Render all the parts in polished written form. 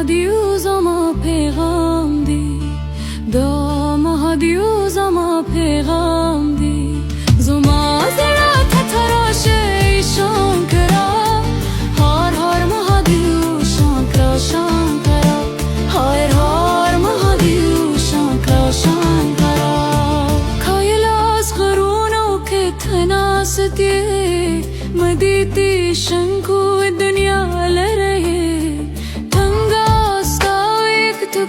Mahadiuzama peygam di Da Mahadiuzama peygam di Zuma zara tataraşe shankara Har har Mahadiu shankara shankara Har har Mahadiu shankara shankara Kailas qarunau ke thanasati Maditi shanku dunya le rahe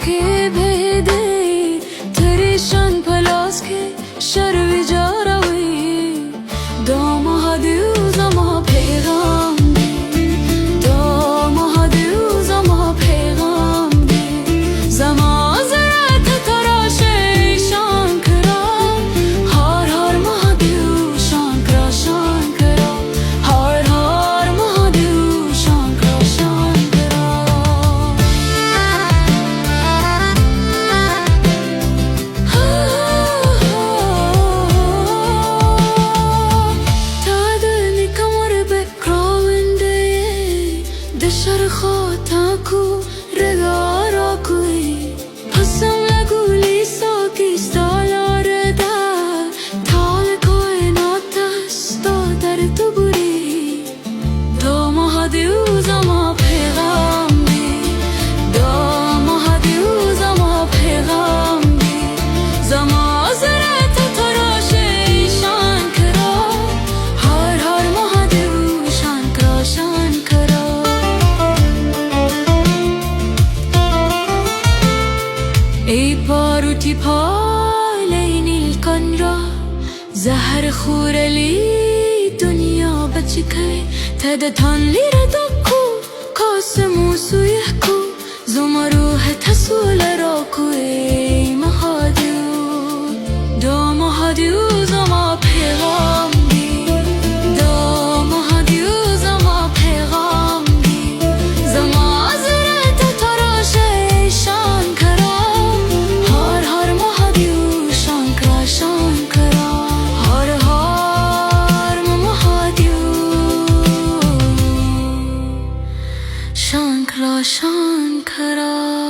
के भेदे तेरे शान पलास के शर्व जा रहे दो महादिउज़मा पैगाम दे दो महादिउज़मा पैगाम दे ज़मा ज़रात तराशे शान करा हर हर महादिउ शान करा शान करा हर हर महादिउ शान करा शान करा शरखाताकू रगाराकुई हसम लगुली सोकी स्टालारदा थाल कोई नातस तो दर तुबुरी दो महादिउज़मा पैगाम दे दो महादिउज़मा पैगाम दे ज़मा ज़रात तराशे शान करा हर हर महादिउ शान करा शान करा ای باروتی پالین الکن را زهر خورلی دنیا بچکه تدتان لیر دکو کاسمو سویه کو زما روح تسول را کو ای مهادیو دو مهادیو زما پیغام دی دو مهادیو زما پیغام دی زما زرت تراشه شان کرا shankara har har Mahadiu shankara shankara